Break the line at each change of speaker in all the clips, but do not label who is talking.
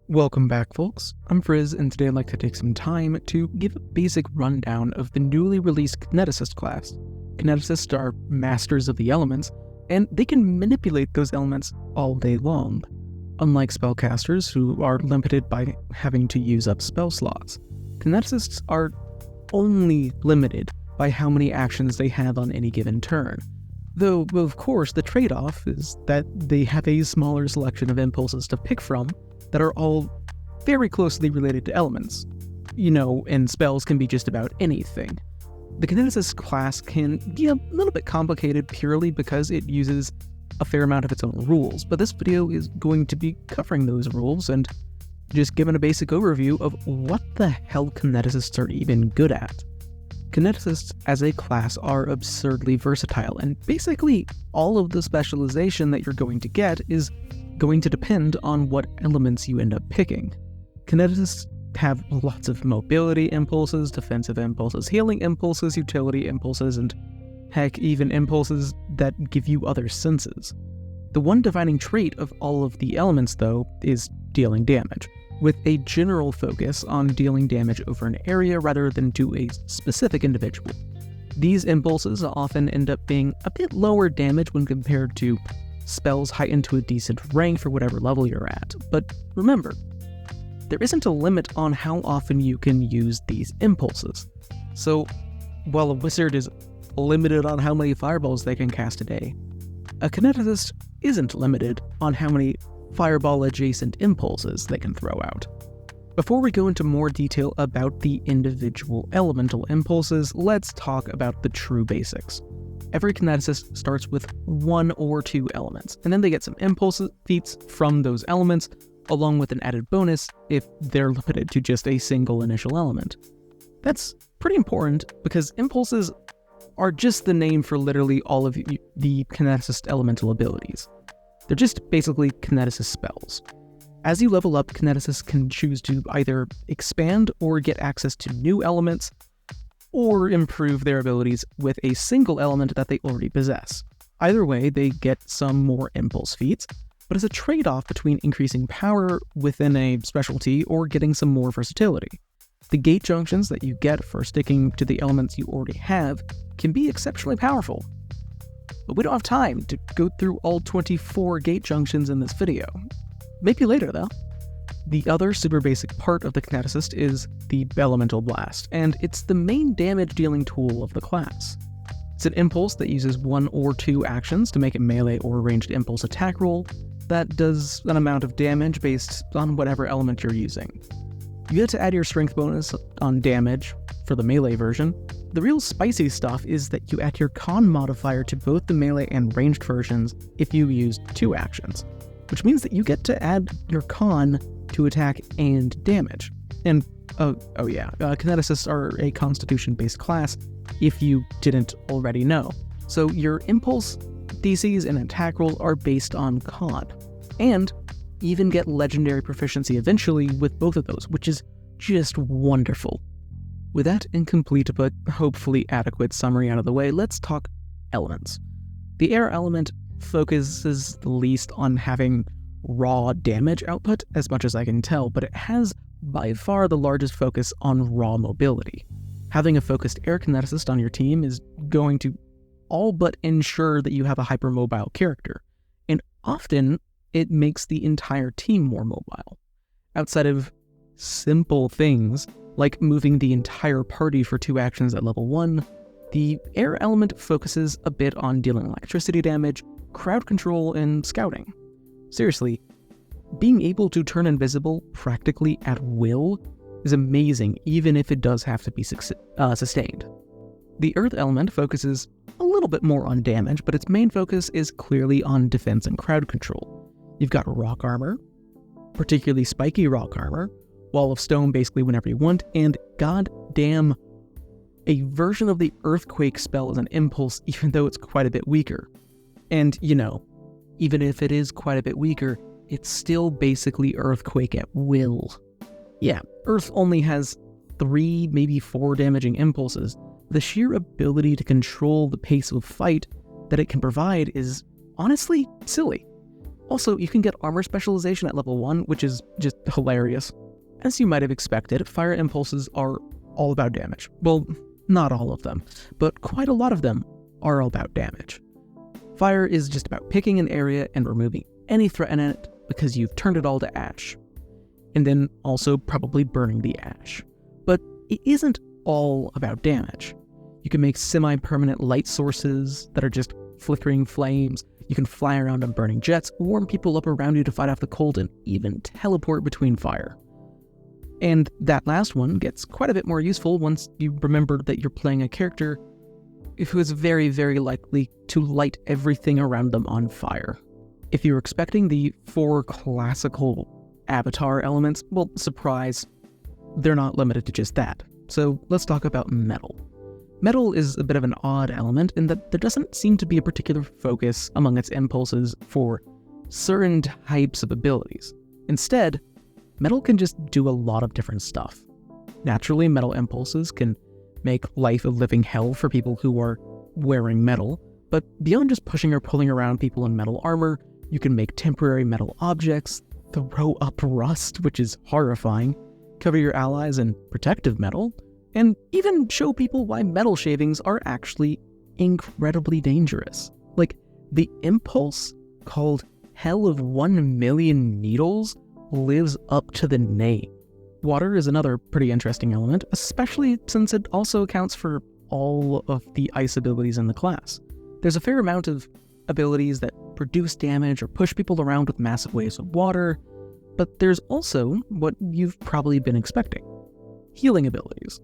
Welcome back, folks. I'm Frizz, and today I'd like to take some time to give a basic rundown of the newly released Kineticist class. Kineticists are masters of the elements, and they can manipulate those elements all day long. Unlike spellcasters, who are limited by having to use up spell slots, Kineticists are only limited by how many actions they have on any given turn. Though, of course, the trade-off is that they have a smaller selection of impulses to pick from that are all very closely related to elements. And spells can be just about anything. The Kineticist class can be a little bit complicated purely because it uses a fair amount of its own rules, but this video is going to be covering those rules and just giving a basic overview of what the hell Kineticists are even good at. Kineticists as a class are absurdly versatile, and basically all of the specialization that you're going to get is going to depend on what elements you end up picking. Kineticists have lots of mobility impulses, defensive impulses, healing impulses, utility impulses, and heck, even impulses that give you other senses. The one defining trait of all of the elements, though, is dealing damage, with a general focus on dealing damage over an area rather than to a specific individual. These impulses often end up being a bit lower damage when compared to spells heightened to a decent rank for whatever level you're at, but remember, there isn't a limit on how often you can use these impulses. So, while a wizard is limited on how many fireballs they can cast a day, a Kineticist isn't limited on how many fireball-adjacent impulses they can throw out. Before we go into more detail about the individual elemental impulses, let's talk about the true basics. Every Kineticist starts with one or two elements, and then they get some impulse feats from those elements, along with an added bonus if they're limited to just a single initial element. That's pretty important because impulses are just the name for literally all of the Kineticist elemental abilities. They're just basically Kineticist spells. As you level up, Kineticists can choose to either expand or get access to new elements, or improve their abilities with a single element that they already possess. Either way, they get some more impulse feats, but as a trade-off between increasing power within a specialty or getting some more versatility. The gate junctions that you get for sticking to the elements you already have can be exceptionally powerful. But we don't have time to go through all 24 gate junctions in this video. Maybe later, though. The other super basic part of the Kineticist is the Elemental Blast, and it's the main damage-dealing tool of the class. It's an impulse that uses one or two actions to make a melee or ranged impulse attack roll that does an amount of damage based on whatever element you're using. You get to add your strength bonus on damage for the melee version. The real spicy stuff is that you add your con modifier to both the melee and ranged versions if you use two actions, which means that you get to add your con to attack and damage. And Kineticists are a constitution-based class, if you didn't already know. So your impulse, DCs, and attack roll are based on con, and even get legendary proficiency eventually with both of those, which is just wonderful. With that incomplete but hopefully adequate summary out of the way, let's talk elements. The air element focuses the least on having raw damage output, as much as I can tell, but it has by far the largest focus on raw mobility. Having a focused air Kineticist on your team is going to all but ensure that you have a hypermobile character, and often it makes the entire team more mobile. Outside of simple things like moving the entire party for two actions at level 1, the air element focuses a bit on dealing electricity damage, crowd control, and scouting. Seriously, being able to turn invisible practically at will is amazing, even if it does have to be sustained. The earth element focuses a little bit more on damage, but its main focus is clearly on defense and crowd control. You've got rock armor, particularly spiky rock armor, wall of stone basically whenever you want, and goddamn, a version of the earthquake spell is an impulse even though it's quite a bit weaker. And even if it is quite a bit weaker, it's still basically earthquake at will. Yeah, Earth only has 3, maybe 4 damaging impulses. The sheer ability to control the pace of fight that it can provide is honestly silly. Also, you can get armor specialization at level 1, which is just hilarious. As you might have expected, fire impulses are all about damage. Well, not all of them, but quite a lot of them are all about damage. Fire is just about picking an area and removing any threat in it because you've turned it all to ash. And then also probably burning the ash. But it isn't all about damage. You can make semi-permanent light sources that are just flickering flames. You can fly around on burning jets, warm people up around you to fight off the cold, and even teleport between fire. And that last one gets quite a bit more useful once you remember that you're playing a character who is very, very likely to light everything around them on fire. If you're expecting the 4 classical avatar elements, well, surprise, they're not limited to just that. So let's talk about metal. Metal is a bit of an odd element in that there doesn't seem to be a particular focus among its impulses for certain types of abilities. Instead, metal can just do a lot of different stuff. Naturally, metal impulses can make life a living hell for people who are wearing metal, but beyond just pushing or pulling around people in metal armor, you can make temporary metal objects, throw up rust, which is horrifying, cover your allies in protective metal, and even show people why metal shavings are actually incredibly dangerous. Like, the impulse called Hell of 1,000,000 Needles lives up to the name. Water is another pretty interesting element, especially since it also accounts for all of the ice abilities in the class. There's a fair amount of abilities that produce damage or push people around with massive waves of water, but there's also what you've probably been expecting: healing abilities.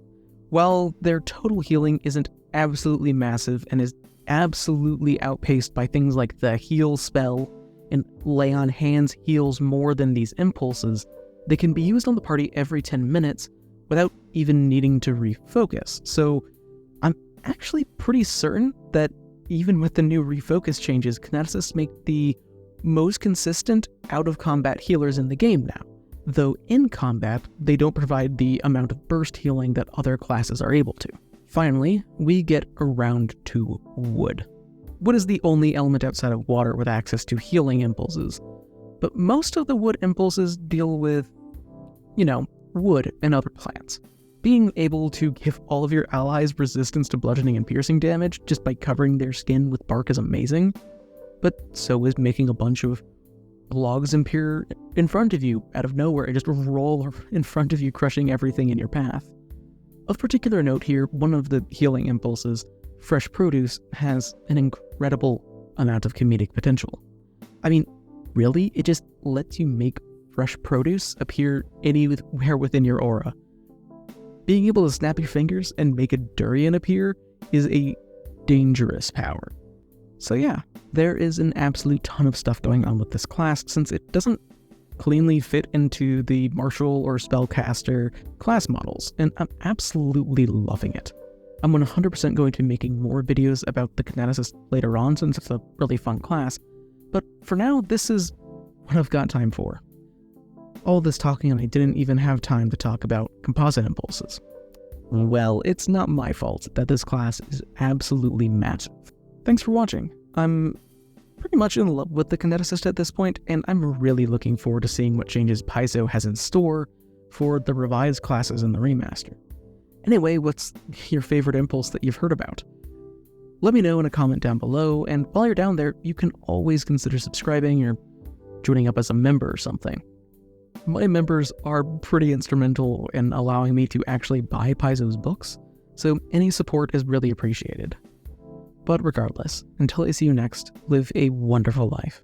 While their total healing isn't absolutely massive and is absolutely outpaced by things like the heal spell, and lay on hands heals more than these impulses, they can be used on the party every 10 minutes without even needing to refocus. So I'm actually pretty certain that even with the new refocus changes, Kineticists make the most consistent out-of-combat healers in the game now. Though in combat, they don't provide the amount of burst healing that other classes are able to. Finally, we get around to wood. Wood is the only element outside of water with access to healing impulses, but most of the wood impulses deal with, wood and other plants. Being able to give all of your allies resistance to bludgeoning and piercing damage just by covering their skin with bark is amazing, but so is making a bunch of logs appear in front of you out of nowhere and just roll in front of you, crushing everything in your path. Of particular note here, one of the healing impulses, fresh produce, has an incredible amount of comedic potential. I mean, really, it just lets you make fresh produce appear anywhere within your aura. Being able to snap your fingers and make a durian appear is a dangerous power. So yeah, there is an absolute ton of stuff going on with this class since it doesn't cleanly fit into the martial or spellcaster class models, and I'm absolutely loving it. I'm 100% going to be making more videos about the Kineticist later on since it's a really fun class, but for now, this is what I've got time for. All this talking and I didn't even have time to talk about composite impulses. Well, it's not my fault that this class is absolutely massive. Thanks for watching. I'm pretty much in love with the Kineticist at this point, and I'm really looking forward to seeing what changes Paizo has in store for the revised classes in the remaster. Anyway, what's your favorite impulse that you've heard about? Let me know in a comment down below, and while you're down there, you can always consider subscribing or joining up as a member or something. My members are pretty instrumental in allowing me to actually buy Paizo's books, so any support is really appreciated. But regardless, until I see you next, live a wonderful life.